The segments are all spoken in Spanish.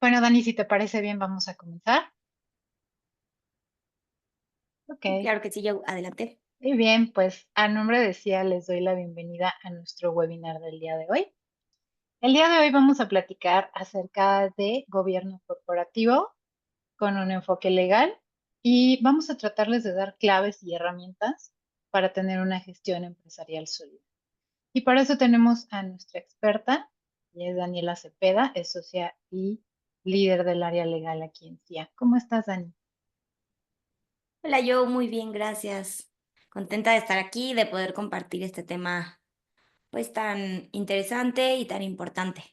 Bueno, Dani, si te parece bien, vamos a comenzar. Ok, Claro que sí, yo adelante. muy bien, pues a nombre de CIA les doy la bienvenida a nuestro webinar del día de hoy. El día de hoy vamos a platicar acerca de gobierno corporativo con un enfoque legal y vamos a tratarles de dar claves y herramientas para tener una gestión empresarial sólida. Y para eso tenemos a nuestra experta, y es Daniela Cepeda, es socia y líder del área legal aquí en CIA. ¿Cómo estás, Dani? Hola, yo muy bien, gracias. Contenta de estar aquí y de poder compartir este tema, pues tan interesante y tan importante.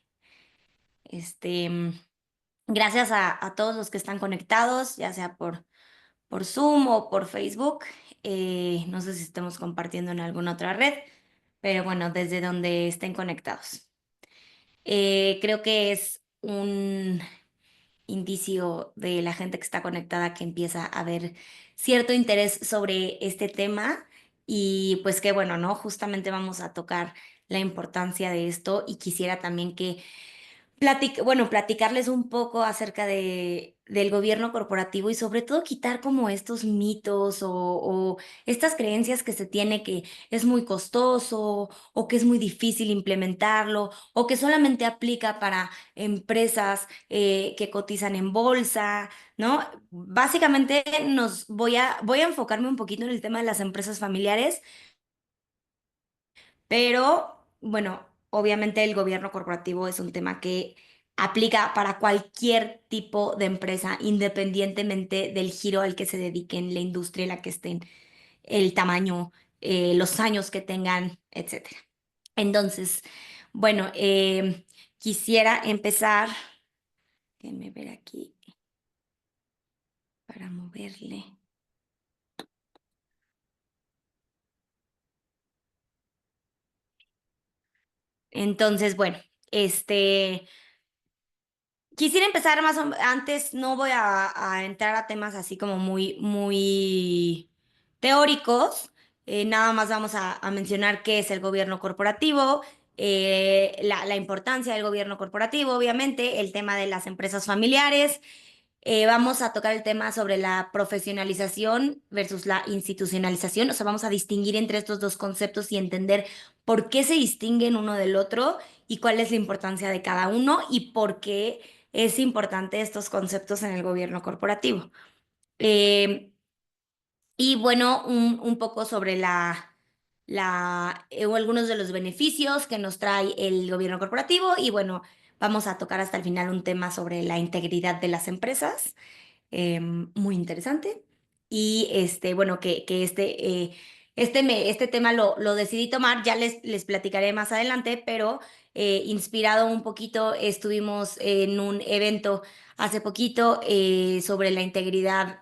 Este, mm, Gracias a todos los que están conectados, ya sea por Zoom o por Facebook. No sé si estemos compartiendo en alguna otra red, pero bueno, desde donde estén conectados. Creo que es un indicio de la gente que está conectada que empieza a ver cierto interés sobre este tema y pues qué bueno, ¿no? Justamente vamos a tocar la importancia de esto y quisiera también que platicarles un poco acerca del gobierno corporativo y sobre todo quitar como estos mitos o estas creencias que se tiene que es muy costoso o que es muy difícil implementarlo o que solamente aplica para empresas que cotizan en bolsa, ¿no? Básicamente voy a enfocarme un poquito en el tema de las empresas familiares, pero bueno, obviamente el gobierno corporativo es un tema que aplica para cualquier tipo de empresa, independientemente del giro al que se dediquen, la industria en la que estén, el tamaño, los años que tengan, etcétera. Entonces, bueno, quisiera empezar, déjenme ver aquí para moverle. Entonces, bueno, este, quisiera empezar antes, no voy a entrar a temas así como muy teóricos, nada más vamos a mencionar qué es el gobierno corporativo, la importancia del gobierno corporativo, obviamente, el tema de las empresas familiares, vamos a tocar el tema sobre la profesionalización versus la institucionalización, o sea, vamos a distinguir entre estos dos conceptos y entender por qué se distinguen uno del otro y cuál es la importancia de cada uno y por qué es importante estos conceptos en el gobierno corporativo. Eh, y bueno, un poco sobre o algunos de los beneficios que nos trae el gobierno corporativo y bueno, vamos a tocar hasta el final un tema sobre la integridad de las empresas, muy interesante. Y este, bueno, que este tema lo decidí tomar, ya les platicaré más adelante, pero inspirado un poquito, estuvimos en un evento hace poquito sobre la integridad,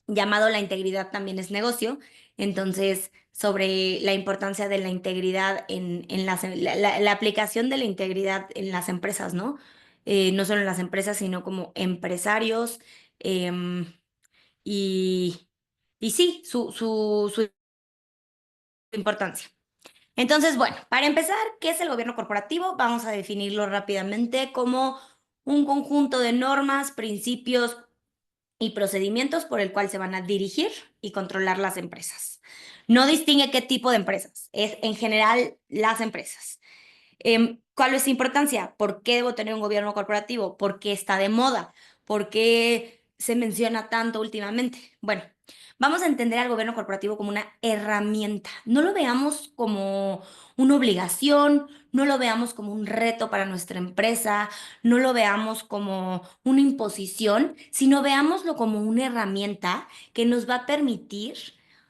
llamado La integridad también es negocio, entonces sobre la importancia de la integridad en la aplicación de la integridad en las empresas, ¿no? No solo en las empresas, sino como empresarios. em, y, y sí, su importancia. Entonces, bueno, para empezar, ¿qué es el gobierno corporativo? Vamos a definirlo rápidamente como un conjunto de normas, principios y procedimientos por el cual se van a dirigir y controlar las empresas. No distingue qué tipo de empresas, es en general las empresas. ¿Cuál es su importancia? ¿Por qué debo tener un gobierno corporativo? ¿Por qué está de moda? ¿Por qué se menciona tanto últimamente? Bueno, vamos a entender al gobierno corporativo como una herramienta. No lo veamos como una obligación, no lo veamos como un reto para nuestra empresa, no lo veamos como una imposición, sino veámoslo como una herramienta que nos va a permitir,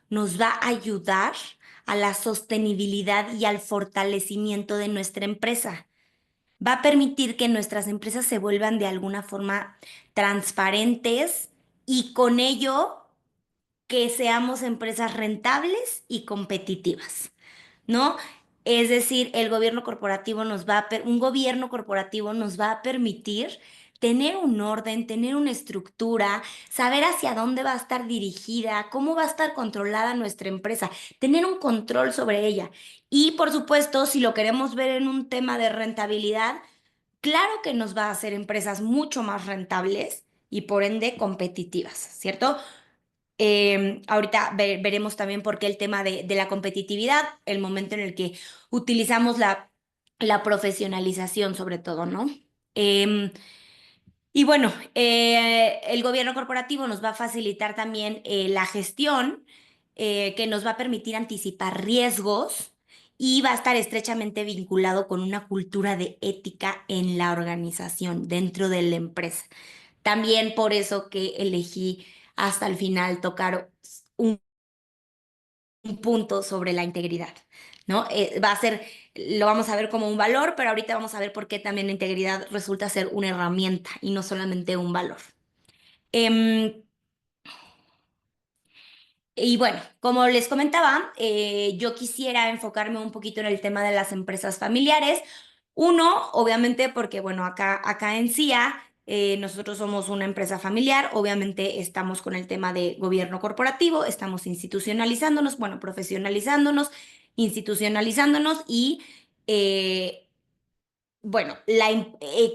nos va a ayudar a la sostenibilidad y al fortalecimiento de nuestra empresa. Va a permitir que nuestras empresas se vuelvan de alguna forma transparentes y con ello que seamos empresas rentables y competitivas, ¿no? Es decir, un gobierno corporativo nos va a permitir tener un orden, tener una estructura, saber hacia dónde va a estar dirigida, cómo va a estar controlada nuestra empresa, tener un control sobre ella. Y por supuesto, si lo queremos ver en un tema de rentabilidad, claro que nos va a hacer empresas mucho más rentables y por ende competitivas, ¿cierto? Ahorita veremos también por qué el tema de la competitividad, el momento en el que utilizamos la profesionalización sobre todo, ¿no? Em, y bueno, el gobierno corporativo nos va a facilitar también la gestión, que nos va a permitir anticipar riesgos y va a estar estrechamente vinculado con una cultura de ética en la organización, dentro de la empresa. También por eso que elegí hasta el final tocar un punto sobre la integridad, ¿no? Va a ser, lo vamos a ver como un valor, pero ahorita vamos a ver por qué también la integridad resulta ser una herramienta y no solamente un valor. Em, y bueno, como les comentaba, yo quisiera enfocarme un poquito en el tema de las empresas familiares. Uno, obviamente, porque bueno, acá en CIA nosotros somos una empresa familiar, obviamente estamos con el tema de gobierno corporativo, estamos institucionalizándonos, bueno, profesionalizándonos, institucionalizándonos y bueno,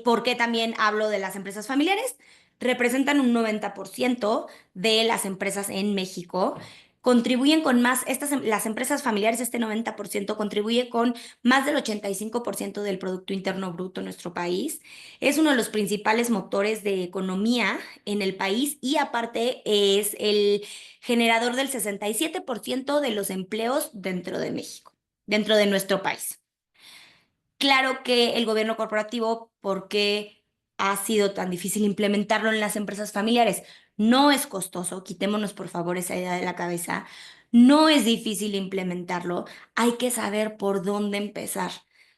¿por qué también hablo de las empresas familiares? Representan un 90% de las empresas en México. Contribuyen con más, las empresas familiares, este 90% contribuye con más del 85% del Producto Interno Bruto en nuestro país. Es uno de los principales motores de economía en el país y aparte es el generador del 67% de los empleos dentro de México, dentro de nuestro país. Claro que el gobierno corporativo, ¿por qué ha sido tan difícil implementarlo en las empresas familiares? No es costoso, quitémonos por favor esa idea de la cabeza. No es difícil implementarlo, hay que saber por dónde empezar,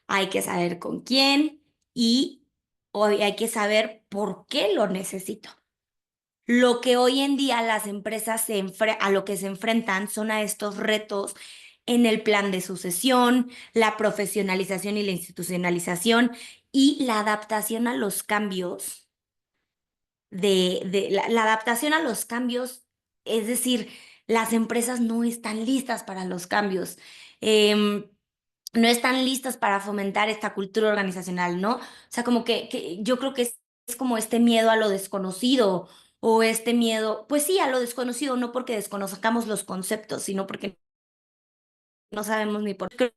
hay que saber con quién y hoy hay que saber por qué lo necesito. Lo que hoy en día las empresas a lo que se enfrentan son a estos retos en el plan de sucesión, la profesionalización y la institucionalización y la adaptación a los cambios la adaptación a los cambios, es decir, las empresas no están listas para los cambios. em, no están listas para fomentar esta cultura organizacional, ¿no? O sea, como que yo creo que es como este miedo a lo desconocido o este miedo, pues sí, a lo desconocido, no porque desconozcamos los conceptos, sino porque no sabemos ni por qué.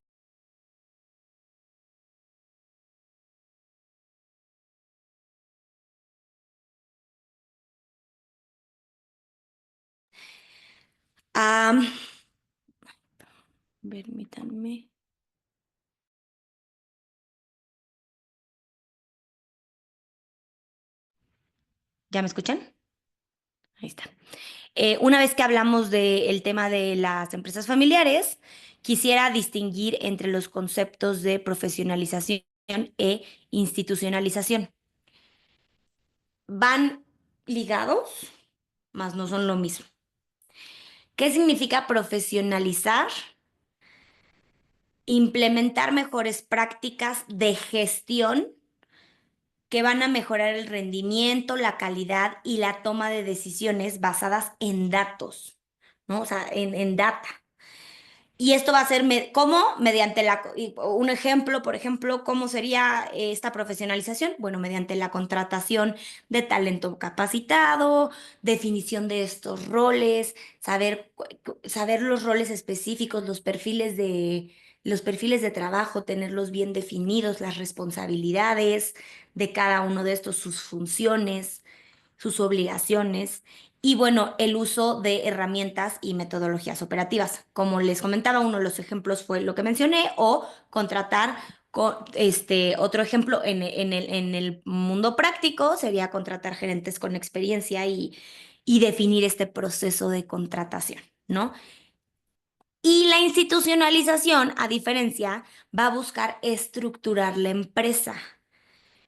Ah, permítanme. ¿Ya me escuchan? Ahí está. Una vez que hablamos del tema de las empresas familiares, quisiera distinguir entre los conceptos de profesionalización e institucionalización. Van ligados, mas no son lo mismo. ¿Qué significa profesionalizar? Implementar mejores prácticas de gestión que van a mejorar el rendimiento, la calidad y la toma de decisiones basadas en datos, ¿no? O sea, en data. Y esto va a ser, ¿cómo? Mediante un ejemplo, por ejemplo, ¿cómo sería esta profesionalización? Bueno, mediante la contratación de talento capacitado, definición de estos roles, saber los roles específicos, los perfiles de trabajo, tenerlos bien definidos, las responsabilidades de cada uno de estos, sus funciones, sus obligaciones y bueno, el uso de herramientas y metodologías operativas. Como les comentaba, uno de los ejemplos fue lo que mencioné o contratar otro ejemplo en el mundo práctico sería contratar gerentes con experiencia y definir este proceso de contratación, ¿no? Y la institucionalización, a diferencia, va a buscar estructurar la empresa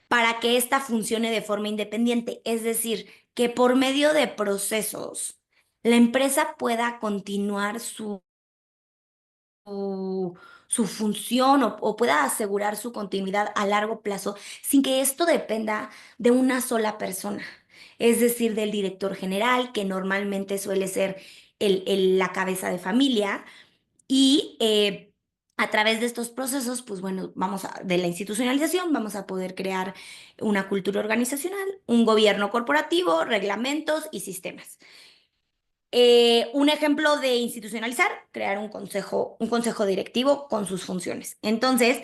para que ésta funcione de forma independiente, es decir, que por medio de procesos la empresa pueda continuar su, su función o pueda asegurar su continuidad a largo plazo sin que esto dependa de una sola persona, es decir, del director general, que normalmente suele ser la cabeza de familia y A través de estos procesos, pues bueno, de la institucionalización, vamos a poder crear una cultura organizacional, un gobierno corporativo, reglamentos y sistemas. Un ejemplo de institucionalizar, crear un consejo directivo con sus funciones. Entonces,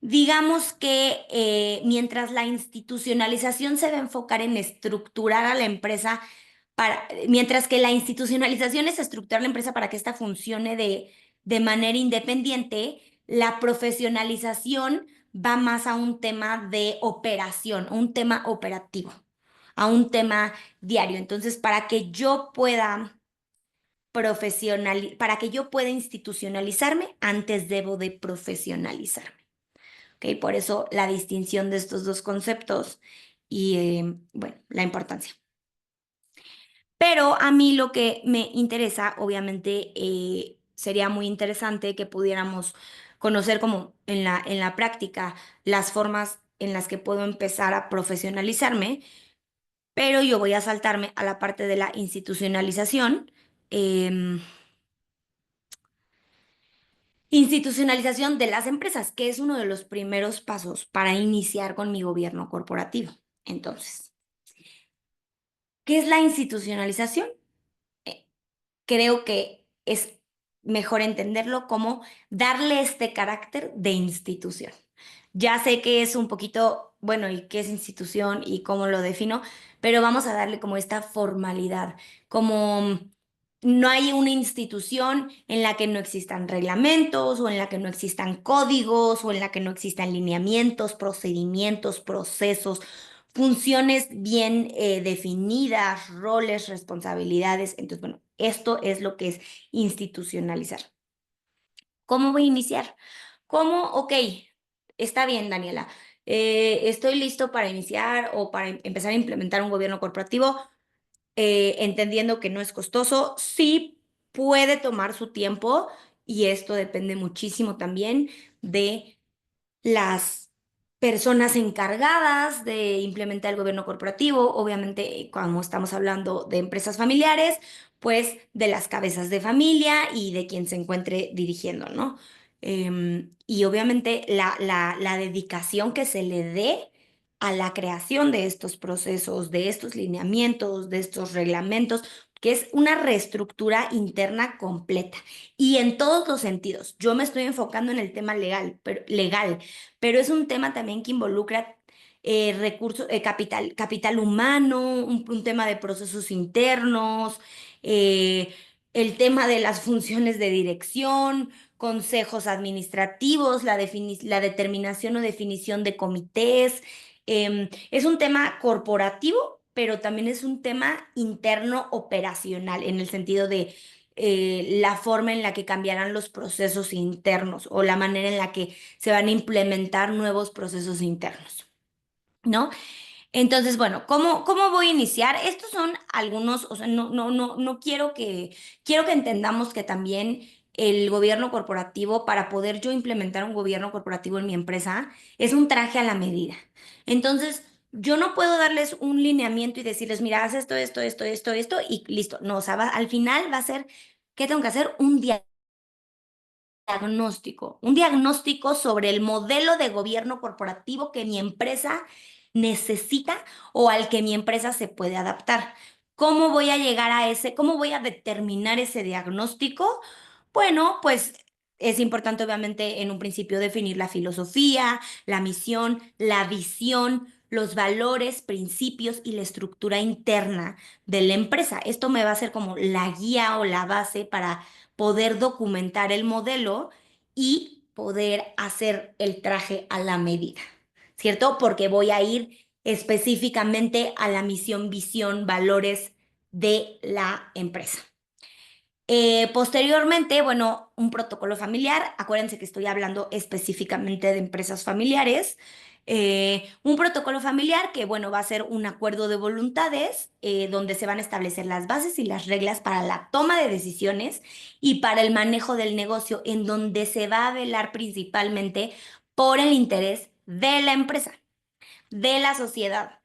digamos que mientras la institucionalización se va a enfocar en estructurar a la empresa mientras que la institucionalización es estructurar la empresa para que ésta funcione de manera independiente, la profesionalización va más a un tema de operación, a un tema operativo, a un tema diario. Entonces, para que yo pueda institucionalizarme, antes debo de profesionalizarme. ¿Ok? Por eso la distinción de estos dos conceptos y, bueno, la importancia. Pero a mí lo que me interesa, obviamente, sería muy interesante que pudiéramos conocer como en la práctica las formas en las que puedo empezar a profesionalizarme, pero yo voy a saltarme a la parte de la institucionalización. em, Institucionalización de las empresas, que es uno de los primeros pasos para iniciar con mi gobierno corporativo. Entonces, ¿qué es la institucionalización? Eh, Creo que es mejor entenderlo como darle este carácter de institución. Ya sé que es un poquito, bueno, y qué es institución y cómo lo defino, pero vamos a darle como esta formalidad, como no hay una institución en la que no existan reglamentos o en la que no existan códigos o en la que no existan lineamientos, procedimientos, procesos, funciones bien definidas, roles, responsabilidades. Entonces, bueno, esto es lo que es institucionalizar. ¿Cómo voy a iniciar? ¿Cómo? Ok, está bien, Daniela. Estoy listo para iniciar o para empezar a implementar un gobierno corporativo, entendiendo que no es costoso. Sí puede tomar su tiempo y esto depende muchísimo también de las personas encargadas de implementar el gobierno corporativo, obviamente cuando estamos hablando de empresas familiares, pues de las cabezas de familia y de quien se encuentre dirigiendo, ¿no? Y obviamente la dedicación que se le dé a la creación de estos procesos, de estos lineamientos, de estos reglamentos, que es una reestructura interna completa y en todos los sentidos. Yo me estoy enfocando en el tema legal, pero es un tema también que involucra recursos, capital humano, un tema de procesos internos, eh, el tema de las funciones de dirección, consejos administrativos, la determinación o definición de comités. Es un tema corporativo, pero también es un tema interno operacional, en el sentido de la forma en la que cambiarán los procesos internos o la manera en la que se van a implementar nuevos procesos internos, ¿no? Entonces, bueno, ¿cómo voy a iniciar? Estos son algunos, o sea, no quiero que entendamos que también el gobierno corporativo, para poder yo implementar un gobierno corporativo en mi empresa, es un traje a la medida. Entonces, yo no puedo darles un lineamiento y decirles, mira, haz esto, y listo. No, o sea, al final va a ser, ¿qué tengo que hacer? Un diagnóstico sobre el modelo de gobierno corporativo que mi empresa necesita o al que mi empresa se puede adaptar. ¿Cómo voy a llegar a cómo voy a determinar ese diagnóstico? Bueno, pues es importante obviamente en un principio definir la filosofía, la misión, la visión, los valores, principios y la estructura interna de la empresa. Esto me va a ser como la guía o la base para poder documentar el modelo y poder hacer el traje a la medida, ¿cierto? Porque voy a ir específicamente a la misión, visión, valores de la empresa. Posteriormente, bueno, un protocolo familiar. Acuérdense que estoy hablando específicamente de empresas familiares. Un protocolo familiar que, bueno, va a ser un acuerdo de voluntades donde se van a establecer las bases y las reglas para la toma de decisiones y para el manejo del negocio, en donde se va a velar principalmente por el interés de la empresa, de la sociedad,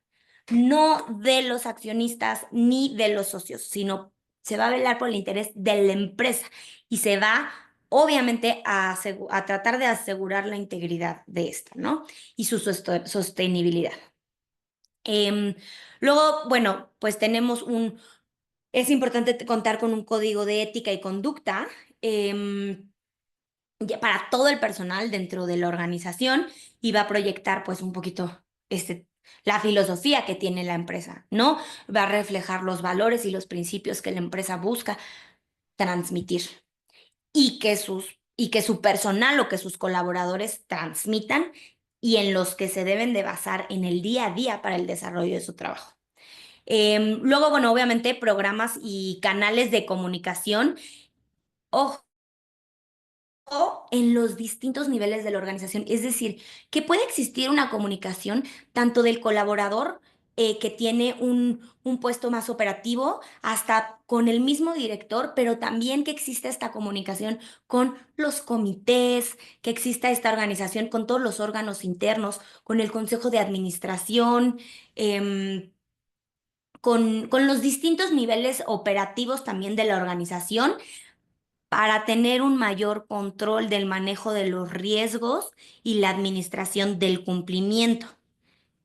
no de los accionistas ni de los socios, sino se va a velar por el interés de la empresa y se va obviamente a tratar de asegurar la integridad de esta, ¿no? Y su sostenibilidad. Em, Luego, bueno, pues es importante contar con un código de ética y conducta. em, para todo el personal dentro de la organización y va a proyectar pues un poquito este, la filosofía que tiene la empresa, ¿no? Va a reflejar los valores y los principios que la empresa busca transmitir y que su personal o que sus colaboradores transmitan y en los que se deben de basar en el día a día para el desarrollo de su trabajo. Luego, bueno, obviamente programas y canales de comunicación. Ojo, o en los distintos niveles de la organización. Es decir, que puede existir una comunicación tanto del colaborador que tiene un puesto más operativo hasta con el mismo director, pero también que exista esta comunicación con los comités, que exista esta organización con todos los órganos internos, con el consejo de administración. Con los distintos niveles operativos también de la organización para tener un mayor control del manejo de los riesgos y la administración del cumplimiento.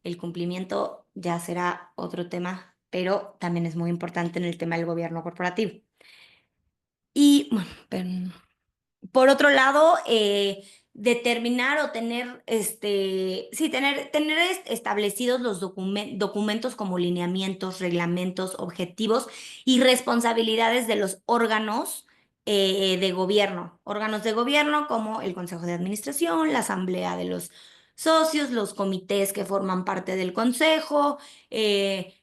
El cumplimiento ya será otro tema, pero también es muy importante en el tema del gobierno corporativo. Y bueno, por otro lado, determinar o tener, sí, establecidos los documentos como lineamientos, reglamentos, objetivos y responsabilidades de los órganos de gobierno. Órganos de gobierno como el Consejo de Administración, la Asamblea de los Socios, los comités que forman parte del consejo, si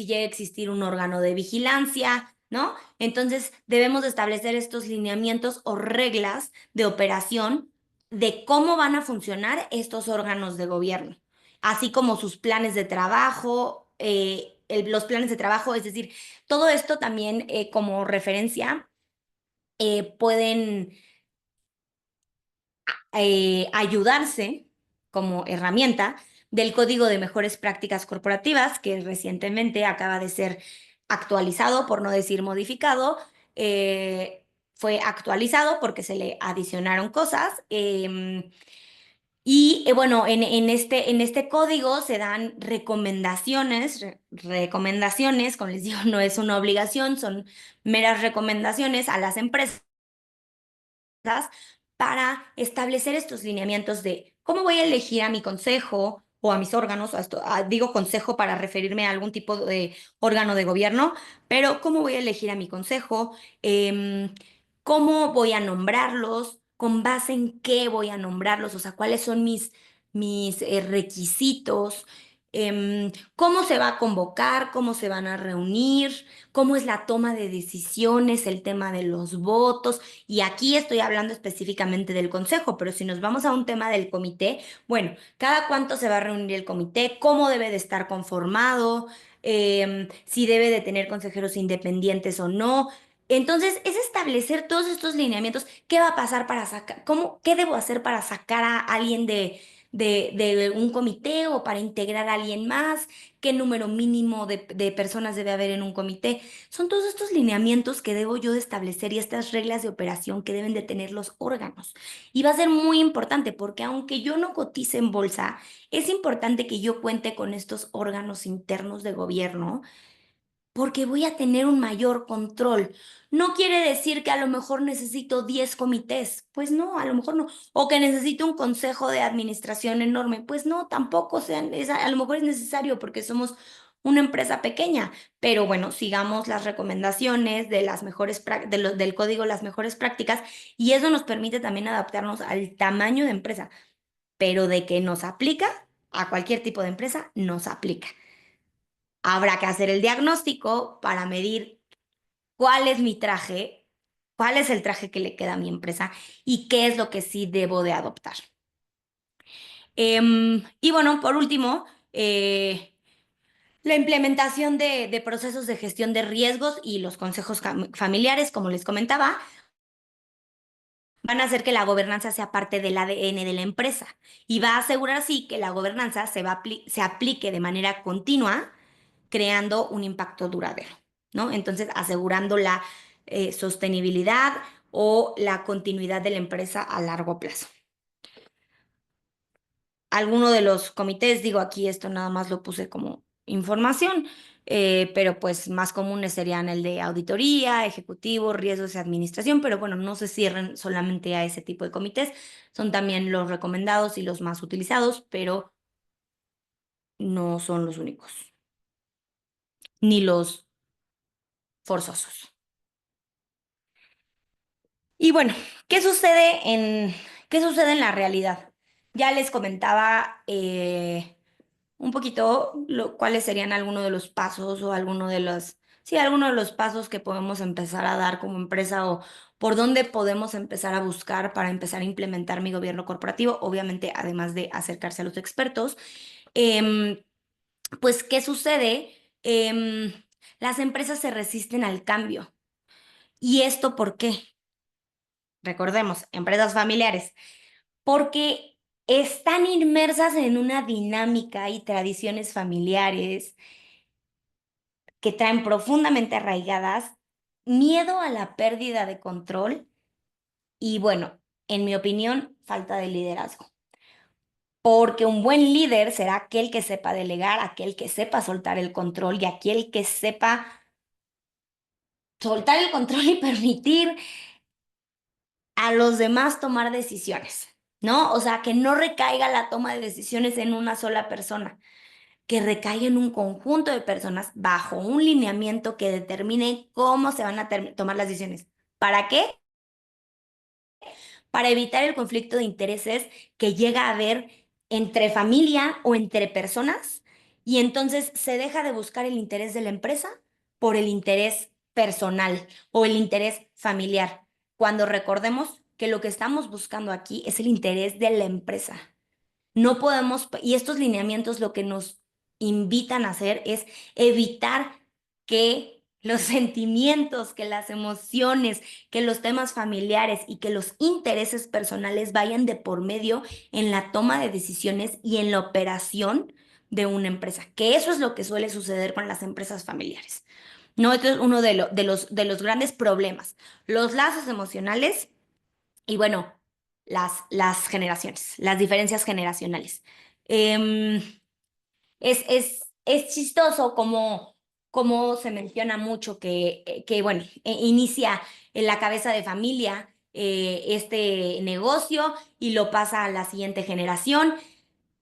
llega a existir un órgano de vigilancia, ¿no? Entonces, debemos de establecer estos lineamientos o reglas de operación de cómo van a funcionar estos órganos de gobierno, así como sus planes de trabajo, los planes de trabajo, es decir, todo esto también como referencia pueden ayudarse como herramienta del Código de Mejores Prácticas Corporativas, que recientemente acaba de ser actualizado, por no decir modificado. Fue actualizado porque se le adicionaron cosas. Bueno, en este código se dan recomendaciones, recomendaciones, como les digo, no es una obligación, son meras recomendaciones a las empresas para establecer estos lineamientos de cómo voy a elegir a mi consejo o a mis órganos, digo consejo para referirme a algún tipo de órgano de gobierno, pero cómo voy a elegir a mi consejo. Cómo voy a nombrarlos, con base en qué voy a nombrarlos, o sea, cuáles son mis requisitos. Cómo se va a convocar, cómo se van a reunir, cómo es la toma de decisiones, el tema de los votos. Y aquí estoy hablando específicamente del consejo, pero si nos vamos a un tema del comité, bueno, cada cuánto se va a reunir el comité, cómo debe de estar conformado, si debe de tener consejeros independientes o no. Entonces, es establecer todos estos lineamientos. ¿Qué va a pasar para sacar? ¿Qué debo hacer para sacar a alguien de un comité o para integrar a alguien más? ¿Qué número mínimo de personas debe haber en un comité? Son todos estos lineamientos que debo yo de establecer y estas reglas de operación que deben de tener los órganos. Y va a ser muy importante porque aunque yo no cotice en bolsa, es importante que yo cuente con estos órganos internos de gobierno porque voy a tener un mayor control. No quiere decir que a lo mejor necesito 10 comités, pues no, a lo mejor no. O que necesito un consejo de administración enorme, pues no, tampoco a lo mejor es necesario porque somos una empresa pequeña. Pero bueno, sigamos las recomendaciones de las del código Las Mejores Prácticas y eso nos permite también adaptarnos al tamaño de empresa, pero de que nos aplica a cualquier tipo de empresa, nos aplica. Habrá que hacer el diagnóstico para medir cuál es mi traje, cuál es el traje que le queda a mi empresa y qué es lo que sí debo de adoptar. Y bueno, por último, la implementación de procesos de gestión de riesgos y los consejos familiares, como les comentaba, van a hacer que la gobernanza sea parte del ADN de la empresa y va a asegurar así que la gobernanza se aplique de manera continua creando un impacto duradero, ¿no? Entonces, asegurando la sostenibilidad, o la continuidad de la empresa a largo plazo. Alguno de los comités, digo aquí esto nada más lo puse como información, pero pues más comunes serían el de auditoría, ejecutivo, riesgos y administración, pero bueno, no se cierren solamente a ese tipo de comités, son también los recomendados y los más utilizados, pero no son los únicos, ni los forzosos. Y bueno, qué sucede en la realidad? Ya les comentaba un poquito cuáles serían algunos de los pasos o algunos de los pasos que podemos empezar a dar como empresa o por dónde podemos empezar a buscar para empezar a implementar mi gobierno corporativo, obviamente además de acercarse a los expertos. Em, pues, ¿qué sucede? Las empresas se resisten al cambio. ¿Y esto por qué? Recordemos, empresas familiares, porque están inmersas en una dinámica y tradiciones familiares que traen profundamente arraigadas miedo a la pérdida de control y, bueno, en mi opinión, falta de liderazgo. Porque un buen líder será aquel que sepa delegar, aquel que sepa soltar el control y aquel que sepa soltar el control y permitir a los demás tomar decisiones, ¿no? O sea, que no recaiga la toma de decisiones en una sola persona, que recaiga en un conjunto de personas bajo un lineamiento que determine cómo se van a tomar las decisiones. ¿Para qué? Para evitar el conflicto de intereses que llega a haber entre familia o entre personas y entonces se deja de buscar el interés de la empresa por el interés personal o el interés familiar, cuando recordemos que lo que estamos buscando aquí es el interés de la empresa. No podemos, y estos lineamientos lo que nos invitan a hacer es evitar que los sentimientos, que las emociones, que los temas familiares y que los intereses personales vayan de por medio en la toma de decisiones y en la operación de una empresa, que eso es lo que suele suceder con las empresas familiares. No, esto es uno de los grandes problemas. Los lazos emocionales y bueno, las generaciones, las diferencias generacionales. Em, es chistoso como se menciona mucho que bueno, inicia en la cabeza de familia este negocio y lo pasa a la siguiente generación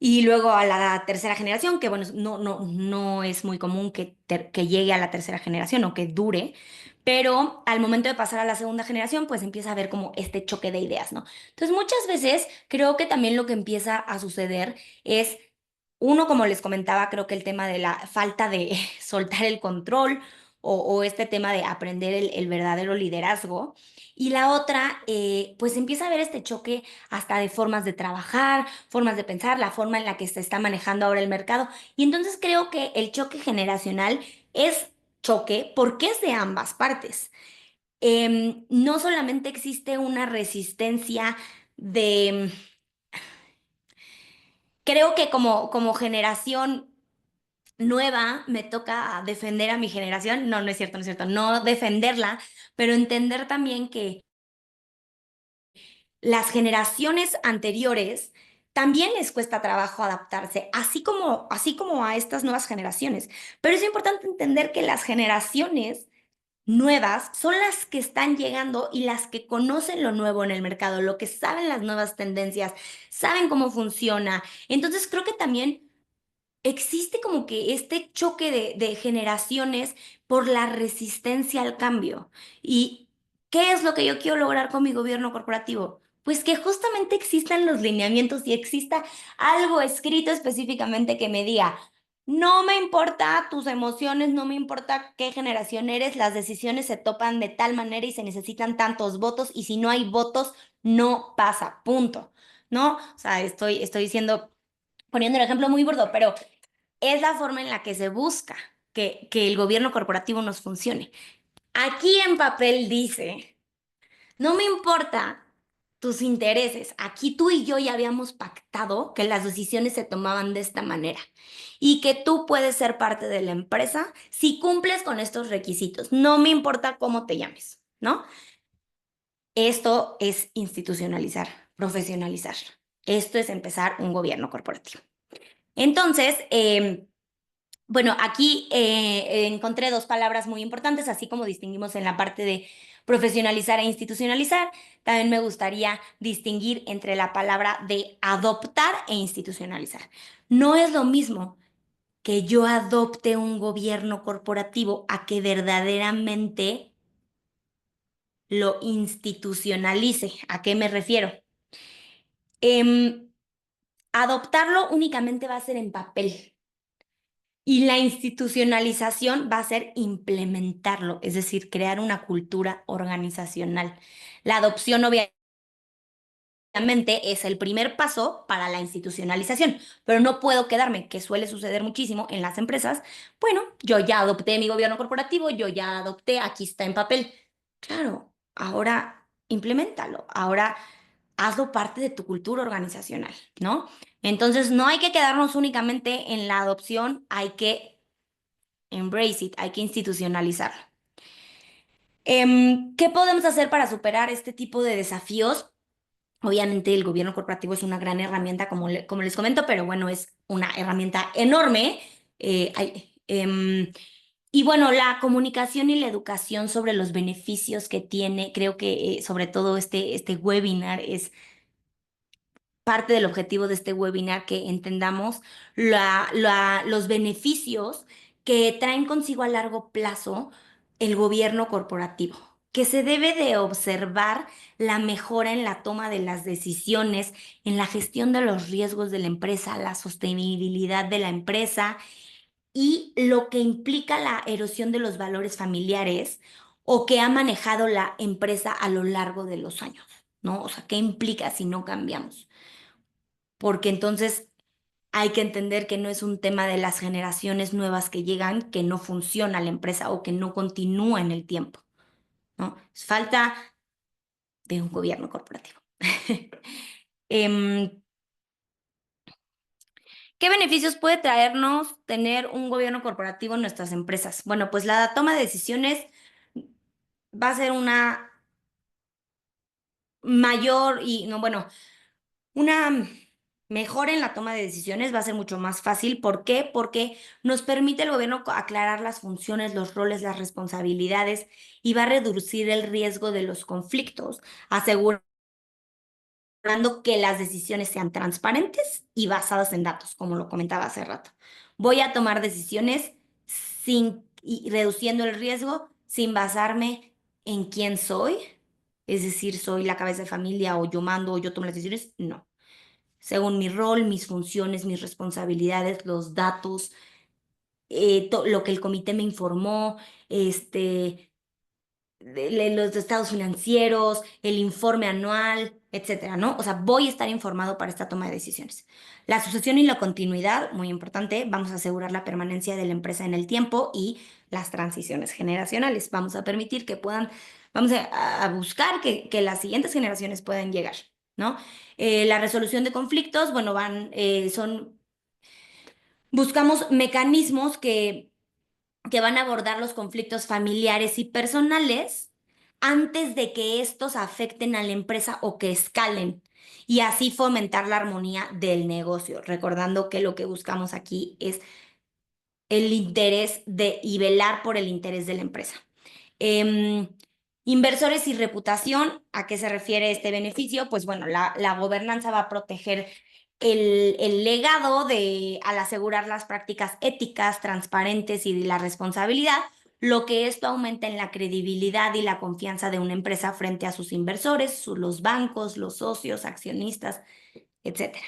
y luego a la tercera generación, que bueno, no es muy común que llegue a la tercera generación o que dure, pero al momento de pasar a la segunda generación, pues empieza a haber como este choque de ideas, ¿no? Entonces, muchas veces creo que también lo que empieza a suceder es, uno, como les comentaba, creo que el tema de la falta de soltar el control o este tema de aprender el verdadero liderazgo. Y la otra, pues empieza a haber este choque hasta de formas de trabajar, formas de pensar, la forma en la que se está manejando ahora el mercado. Y entonces creo que el choque generacional es choque porque es de ambas partes. No solamente existe una resistencia de, creo que como generación nueva me toca defender a mi generación, no es cierto, no es cierto, no defenderla, pero entender también que las generaciones anteriores también les cuesta trabajo adaptarse, así como a estas nuevas generaciones. Pero es importante entender que las generaciones nuevas son las que están llegando y las que conocen lo nuevo en el mercado, lo que saben las nuevas tendencias, saben cómo funciona. Entonces creo que también existe como que este choque de generaciones por la resistencia al cambio. ¿Y qué es lo que yo quiero lograr con mi gobierno corporativo? Pues que justamente existan los lineamientos y exista algo escrito específicamente que me diga, no me importa tus emociones, no me importa qué generación eres, las decisiones se topan de tal manera y se necesitan tantos votos y si no hay votos, no pasa, punto. ¿No? O sea, estoy diciendo, poniendo el ejemplo muy burdo, pero es la forma en la que se busca que el gobierno corporativo nos funcione. Aquí en papel dice, no me importa tus intereses, aquí tú y yo ya habíamos pactado que las decisiones se tomaban de esta manera y que tú puedes ser parte de la empresa si cumples con estos requisitos, no me importa cómo te llames, ¿no? Esto es institucionalizar, profesionalizar. Esto es empezar un gobierno corporativo. Entonces, bueno, aquí encontré dos palabras muy importantes, así como distinguimos en la parte de profesionalizar e institucionalizar. También me gustaría distinguir entre la palabra de adoptar e institucionalizar. No es lo mismo que yo adopte un gobierno corporativo a que verdaderamente lo institucionalice. ¿A qué me refiero? Em, Adoptarlo únicamente va a ser en papel. Y la institucionalización va a ser implementarlo, es decir, crear una cultura organizacional. La adopción obviamente es el primer paso para la institucionalización, pero no puedo quedarme, que suele suceder muchísimo en las empresas. Bueno, yo ya adopté mi gobierno corporativo, yo ya adopté, aquí está en papel. Claro, ahora implementalo, ahora hazlo parte de tu cultura organizacional, ¿no? Entonces, no hay que quedarnos únicamente en la adopción, hay que embrace it, hay que institucionalizarlo. ¿Qué podemos hacer para superar este tipo de desafíos? Obviamente el gobierno corporativo es una gran herramienta, como les comento, pero bueno, es una herramienta enorme. Y bueno, la comunicación y la educación sobre los beneficios que tiene, creo que sobre todo este webinar es parte del objetivo de este webinar, que entendamos los beneficios que traen consigo a largo plazo el gobierno corporativo, que se debe de observar la mejora en la toma de las decisiones, en la gestión de los riesgos de la empresa, la sostenibilidad de la empresa y lo que implica la erosión de los valores familiares o que ha manejado la empresa a lo largo de los años, ¿no? O sea, ¿qué implica si no cambiamos? Porque entonces hay que entender que no es un tema de las generaciones nuevas que llegan, que no funciona la empresa o que no continúa en el tiempo, ¿no? Es falta de un gobierno corporativo. Em, ¿Qué beneficios puede traernos tener un gobierno corporativo en nuestras empresas? Bueno, pues la toma de decisiones va a ser una mayor y, no, bueno, una mejora en la toma de decisiones, va a ser mucho más fácil. ¿Por qué? Porque nos permite el gobierno aclarar las funciones, los roles, las responsabilidades y va a reducir el riesgo de los conflictos, asegurando que las decisiones sean transparentes y basadas en datos, como lo comentaba hace rato. Voy a tomar decisiones y reduciendo el riesgo sin basarme en quién soy, es decir, soy la cabeza de familia o yo mando o yo tomo las decisiones. No, según mi rol, mis funciones, mis responsabilidades, los datos, lo que el comité me informó, los estados financieros, el informe anual, etcétera, ¿no? O sea, voy a estar informado para esta toma de decisiones. La sucesión y la continuidad, muy importante, vamos a asegurar la permanencia de la empresa en el tiempo y las transiciones generacionales. Vamos a permitir que puedan, vamos a buscar que las siguientes generaciones puedan llegar, ¿no? La resolución de conflictos, bueno, buscamos mecanismos que van a abordar los conflictos familiares y personales antes de que estos afecten a la empresa o que escalen y así fomentar la armonía del negocio, recordando que lo que buscamos aquí es el interés y velar por el interés de la empresa. Em, Inversores y reputación, ¿a qué se refiere este beneficio? Pues bueno, la gobernanza va a proteger el legado al asegurar las prácticas éticas, transparentes y la responsabilidad, lo que esto aumenta en la credibilidad y la confianza de una empresa frente a sus inversores, los bancos, los socios, accionistas, etcétera.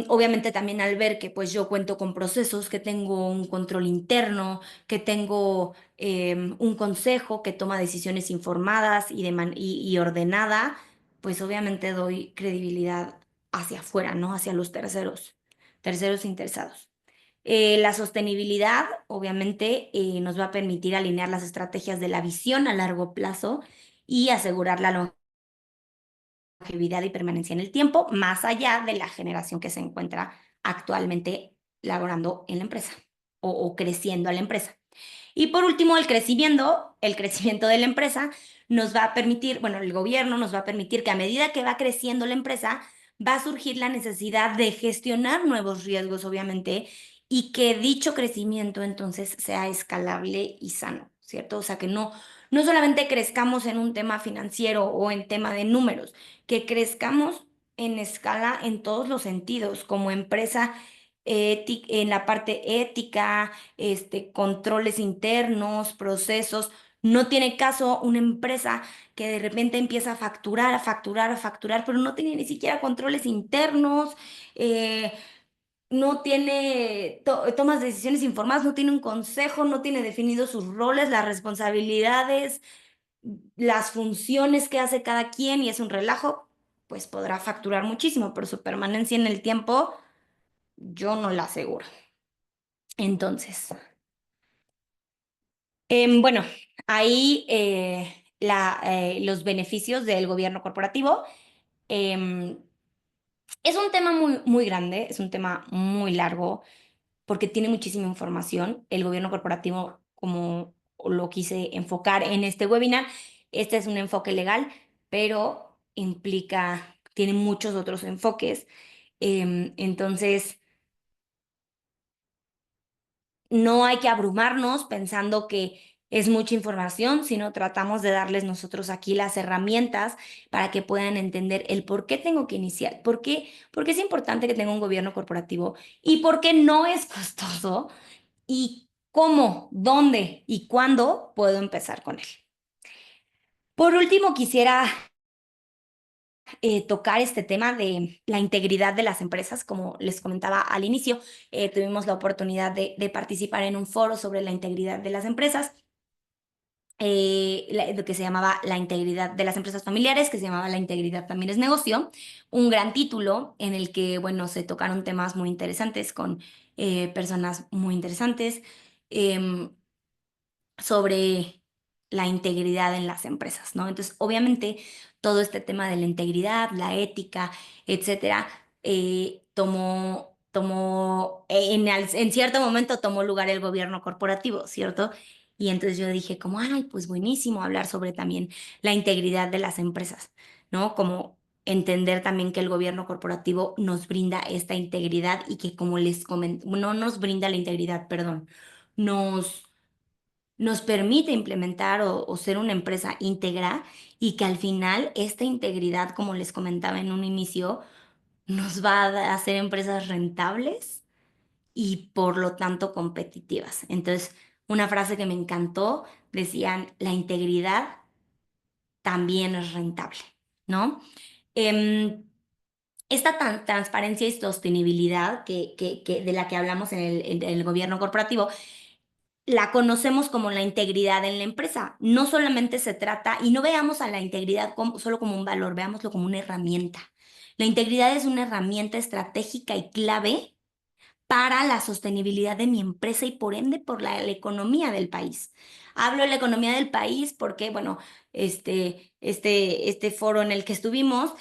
Obviamente también al ver que pues yo cuento con procesos, que tengo un control interno, que tengo un consejo que toma decisiones informadas y ordenada, pues obviamente doy credibilidad hacia afuera, ¿no? Hacia los terceros interesados. La sostenibilidad, obviamente, nos va a permitir alinear las estrategias de la visión a largo plazo y asegurar la longevidad y permanencia en el tiempo, más allá de la generación que se encuentra actualmente laborando en la empresa o creciendo a la empresa. Y por último, el crecimiento de la empresa nos va a permitir, bueno, el gobierno nos va a permitir que a medida que va creciendo la empresa, va a surgir la necesidad de gestionar nuevos riesgos, obviamente, y que dicho crecimiento entonces sea escalable y sano, ¿cierto? O sea, que no solamente crezcamos en un tema financiero o en tema de números, que crezcamos en escala en todos los sentidos, como empresa, en la parte ética, controles internos, procesos. No tiene caso una empresa que de repente empieza a facturar, a facturar, a facturar, pero no tiene ni siquiera controles internos, eh, no tiene, tomas decisiones informadas, no tiene un consejo, no tiene definidos sus roles, las responsabilidades, las funciones que hace cada quien y es un relajo, pues podrá facturar muchísimo, pero su permanencia en el tiempo yo no la aseguro. Entonces, bueno, ahí los beneficios del gobierno corporativo. em, es un tema muy, muy grande, es un tema muy largo porque tiene muchísima información. El gobierno corporativo, como lo quise enfocar en este webinar, este es un enfoque legal, pero tiene muchos otros enfoques. Entonces, no hay que abrumarnos pensando que es mucha información, sino tratamos de darles nosotros aquí las herramientas para que puedan entender el por qué tengo que iniciar, por qué es importante que tenga un gobierno corporativo y por qué no es costoso y cómo, dónde y cuándo puedo empezar con él. Por último, quisiera tocar este tema de la integridad de las empresas. Como les comentaba al inicio, tuvimos la oportunidad de participar en un foro sobre la integridad de las empresas, lo que se llamaba la integridad de las empresas familiares, que se llamaba La integridad también es negocio, un gran título en el que, bueno, se tocaron temas muy interesantes con personas muy interesantes. em, sobre la integridad en las empresas, ¿no? Entonces, obviamente, todo este tema de la integridad, la ética, etcétera, en cierto momento tomó lugar el gobierno corporativo, ¿cierto? Y entonces yo dije como, ay, pues buenísimo hablar sobre también la integridad de las empresas, ¿no? Como entender también que el gobierno corporativo nos brinda esta integridad y que como les comenté, no nos brinda la integridad, perdón, nos nos permite implementar o ser una empresa íntegra y que al final esta integridad, como les comentaba en un inicio, nos va a hacer empresas rentables y por lo tanto competitivas. Entonces, una frase que me encantó, decían, la integridad también es rentable, ¿no? Em, esta transparencia y sostenibilidad de la que hablamos en el gobierno corporativo la conocemos como la integridad en la empresa. No solamente se trata, y no veamos a la integridad solo como un valor, veámoslo como una herramienta. La integridad es una herramienta estratégica y clave para la sostenibilidad de mi empresa y por ende por la economía del país. Hablo de la economía del país porque, bueno, este foro en el que estuvimos,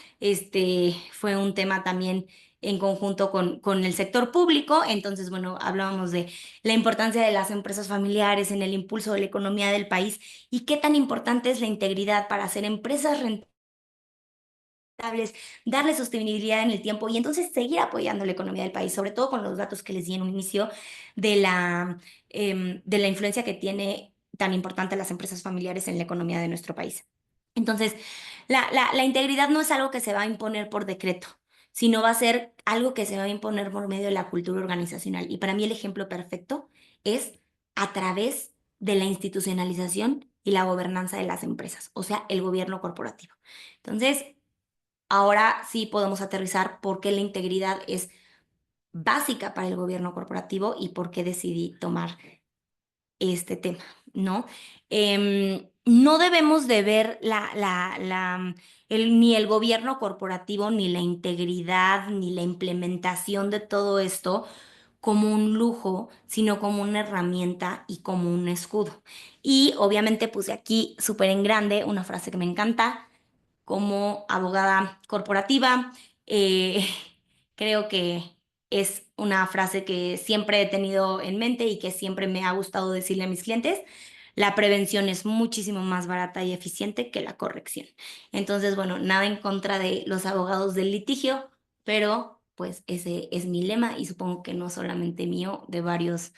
fue un tema también en conjunto con el sector público. Entonces, bueno, hablábamos de la importancia de las empresas familiares en el impulso de la economía del país y qué tan importante es la integridad para hacer empresas rentables, darle sostenibilidad en el tiempo y entonces seguir apoyando la economía del país, sobre todo con los datos que les di en un inicio de la influencia que tiene tan importante las empresas familiares en la economía de nuestro país. Entonces, la integridad no es algo que se va a imponer por decreto, sino va a ser algo que se va a imponer por medio de la cultura organizacional. Y para mí el ejemplo perfecto es a través de la institucionalización y la gobernanza de las empresas, o sea, el gobierno corporativo. Entonces, ahora sí podemos aterrizar por qué la integridad es básica para el gobierno corporativo y por qué decidí tomar este tema, ¿no? No debemos de ver ni el gobierno corporativo, ni la integridad, ni la implementación de todo esto como un lujo, sino como una herramienta y como un escudo. Y obviamente puse aquí súper en grande una frase que me encanta como abogada corporativa. eh, Creo que es una frase que siempre he tenido en mente y que siempre me ha gustado decirle a mis clientes. la prevención es muchísimo más barata y eficiente que la corrección. Entonces, bueno, nada en contra de los abogados del litigio, pero pues ese es mi lema y supongo que no solamente mío, de varios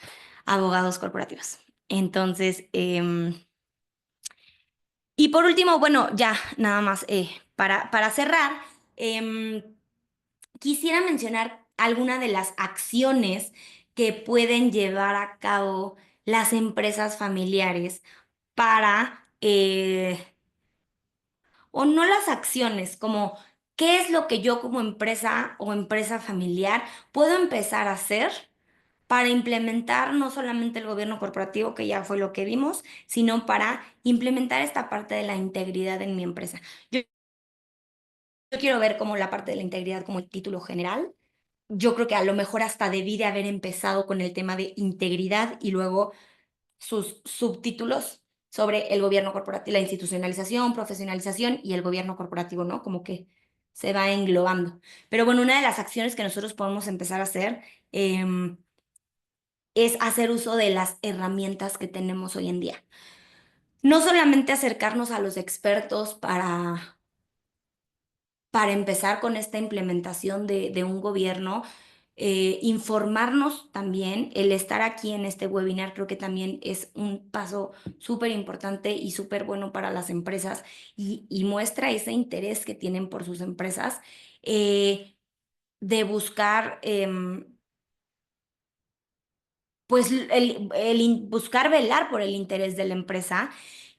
abogados corporativos. Entonces, y por último, bueno, ya nada más para cerrar, em, quisiera mencionar algunas de las acciones que pueden llevar a cabo las empresas familiares para, o no las acciones, como qué es lo que yo como empresa o empresa familiar puedo empezar a hacer para implementar no solamente el gobierno corporativo, que ya fue lo que vimos, sino para implementar esta parte de la integridad en mi empresa. Yo quiero ver como la parte de la integridad como el título general. Yo creo que a lo mejor hasta debí de haber empezado con el tema de integridad y luego sus subtítulos sobre el gobierno corporativo, la institucionalización, profesionalización y el gobierno corporativo, ¿no? Como que se va englobando. Pero bueno, una de las acciones que nosotros podemos empezar a hacer es hacer uso de las herramientas que tenemos hoy en día. No solamente acercarnos a los expertos para empezar con esta implementación de un gobierno, informarnos también, el estar aquí en este webinar creo que también es un paso súper importante y súper bueno para las empresas y muestra ese interés que tienen por sus empresas, de buscar pues buscar velar por el interés de la empresa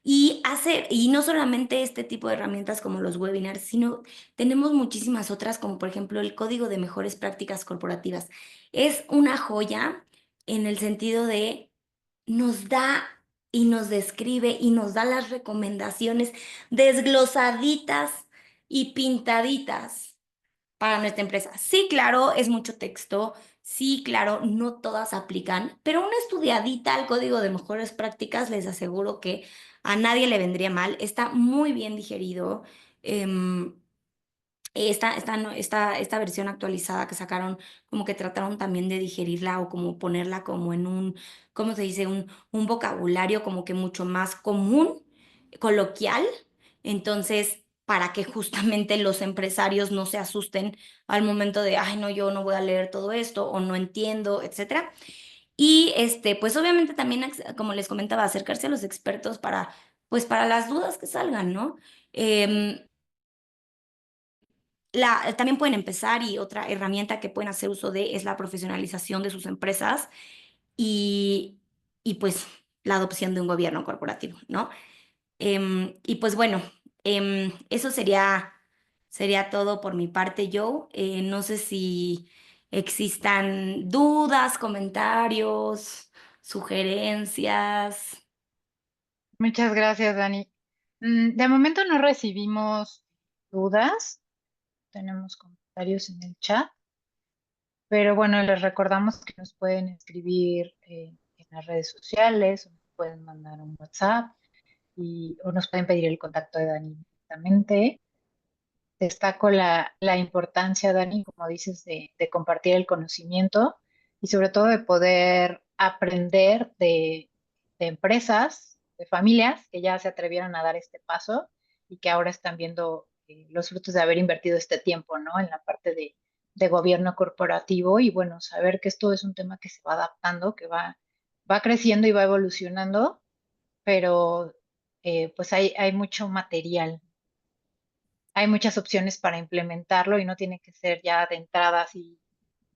y hacer, y no solamente este tipo de herramientas como los webinars, sino tenemos muchísimas otras, como por ejemplo el Código de Mejores Prácticas Corporativas. Es una joya en el sentido de nos da y nos describe y nos da las recomendaciones desglosaditas y pintaditas para nuestra empresa. Sí, claro, es mucho texto. Sí, claro, no todas aplican, pero una estudiadita al código de mejores prácticas les aseguro que a nadie le vendría mal. Está muy bien digerido. em, esta versión actualizada que sacaron, como que trataron también de digerirla o como ponerla como en un, ¿cómo se dice? Un vocabulario como que mucho más común, coloquial. Entonces, para que justamente los empresarios no se asusten al momento de, ay, no, yo no voy a leer todo esto o no entiendo, etcétera. Y pues obviamente también, como les comentaba, acercarse a los expertos pues para las dudas que salgan, ¿no? Em, también pueden empezar y otra herramienta que pueden hacer uso de es la profesionalización de sus empresas y, y pues la adopción de un gobierno corporativo, ¿no? Y pues bueno, eso sería todo por mi parte, Joe. No sé si existan dudas, comentarios, sugerencias. Muchas gracias, Dani. De momento no recibimos dudas, tenemos comentarios en el chat, pero bueno, les recordamos que nos pueden escribir en las redes sociales, o nos pueden mandar un WhatsApp o nos pueden pedir el contacto de Dani directamente. Destaco la importancia, Dani, como dices, de compartir el conocimiento y sobre todo de poder aprender de empresas, de familias que ya se atrevieron a dar este paso y que ahora están viendo los frutos de haber invertido este tiempo, ¿no? En la parte de gobierno corporativo y bueno, saber que esto es un tema que se va adaptando, que va creciendo y va evolucionando, pero pues hay mucho material, hay muchas opciones para implementarlo y no tiene que ser ya de entrada así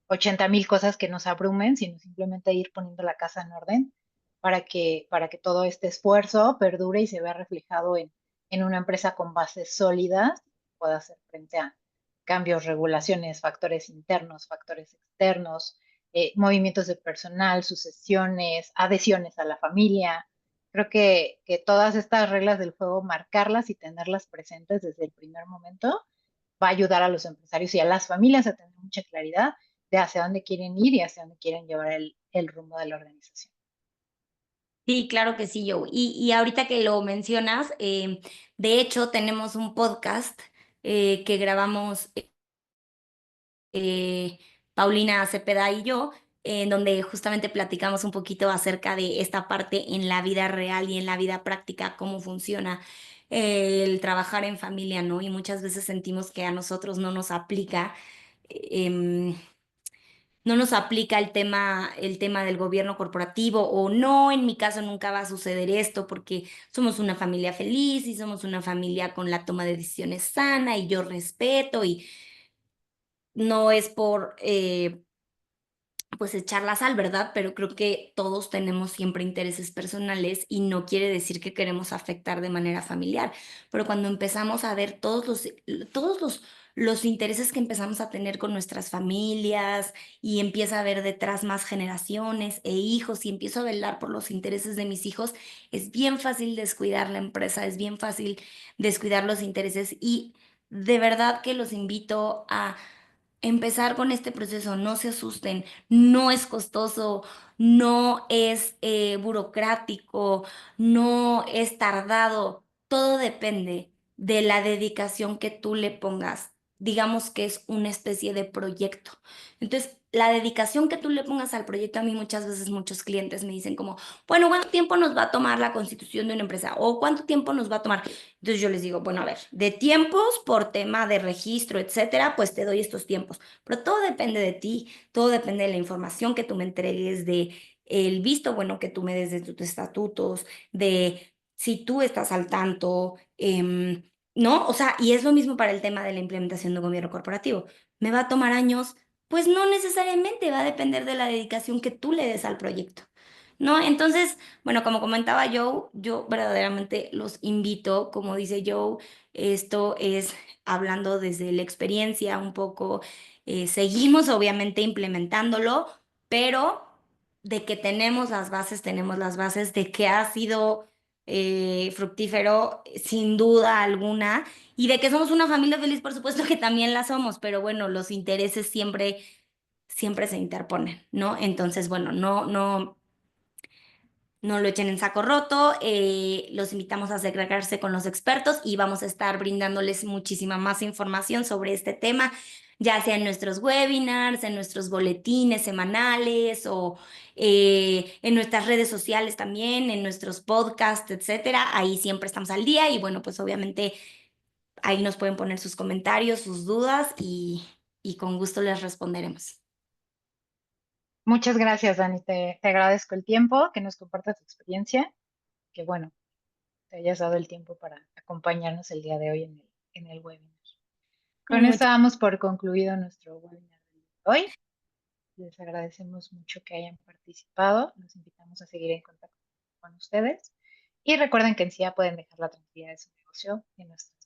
80,000 cosas que nos abrumen, sino simplemente ir poniendo la casa en orden para que todo este esfuerzo perdure y se vea reflejado en una empresa con bases sólidas, pueda hacer frente a cambios, regulaciones, factores internos, factores externos, movimientos de personal, sucesiones, adhesiones a la familia. Creo que todas estas reglas del juego, marcarlas y tenerlas presentes desde el primer momento, va a ayudar a los empresarios y a las familias a tener mucha claridad de hacia dónde quieren ir y hacia dónde quieren llevar el rumbo de la organización. Sí, claro que sí, Joe. Y ahorita que lo mencionas, de hecho tenemos un podcast que grabamos Paulina Cepeda y yo, en donde justamente platicamos un poquito acerca de esta parte en la vida real y en la vida práctica, cómo funciona el trabajar en familia, ¿no? Y muchas veces sentimos que a nosotros no nos aplica. em, no nos aplica el tema del gobierno corporativo o no, en mi caso nunca va a suceder esto porque somos una familia feliz y somos una familia con la toma de decisiones sana y yo respeto y no es por pues echar la sal, ¿verdad? Pero creo que todos tenemos siempre intereses personales y no quiere decir que queremos afectar de manera familiar. Pero cuando empezamos a ver los intereses que empezamos a tener con nuestras familias y empieza a haber detrás más generaciones e hijos y empiezo a velar por los intereses de mis hijos, es bien fácil descuidar la empresa, es bien fácil descuidar los intereses y de verdad que los invito a empezar con este proceso, no se asusten, no es costoso, no es burocrático, no es tardado, todo depende de la dedicación que tú le pongas. Digamos que es una especie de proyecto. Entonces, la dedicación que tú le pongas al proyecto, a mí muchas veces muchos clientes me dicen como, bueno, ¿cuánto tiempo nos va a tomar la constitución de una empresa? ¿O cuánto tiempo nos va a tomar? Entonces yo les digo, bueno, a ver, de tiempos por tema de registro, etcétera, pues te doy estos tiempos. Pero todo depende de ti, todo depende de la información que tú me entregues, de el visto bueno que tú me des de tus estatutos, de si tú estás al tanto, ¿no? O sea, y es lo mismo para el tema de la implementación de gobierno corporativo. ¿Me va a tomar años? Pues no necesariamente, va a depender de la dedicación que tú le des al proyecto. ¿No? Entonces, bueno, como comentaba Joe, yo verdaderamente los invito, como dice Joe, esto es hablando desde la experiencia un poco, seguimos obviamente implementándolo, pero de que tenemos las bases de que ha sido fructífero sin duda alguna y de que somos una familia feliz, por supuesto que también la somos, pero bueno, los intereses siempre se interponen, ¿no? Entonces, bueno, no lo echen en saco roto, los invitamos a segregarse con los expertos y vamos a estar brindándoles muchísima más información sobre este tema, ya sea en nuestros webinars, en nuestros boletines semanales o en nuestras redes sociales también, en nuestros podcasts, etcétera. Ahí siempre estamos al día y bueno, pues obviamente ahí nos pueden poner sus comentarios, sus dudas y con gusto les responderemos. Muchas gracias, Dani. Te agradezco el tiempo, que nos compartas tu experiencia, que bueno, te hayas dado el tiempo para acompañarnos el día de hoy en el webinar. Con esto Muchas, damos por concluido nuestro webinar de hoy. Les agradecemos mucho que hayan participado. Los invitamos a seguir en contacto con ustedes. Y recuerden que en sí pueden dejar la tranquilidad de su negocio en nuestra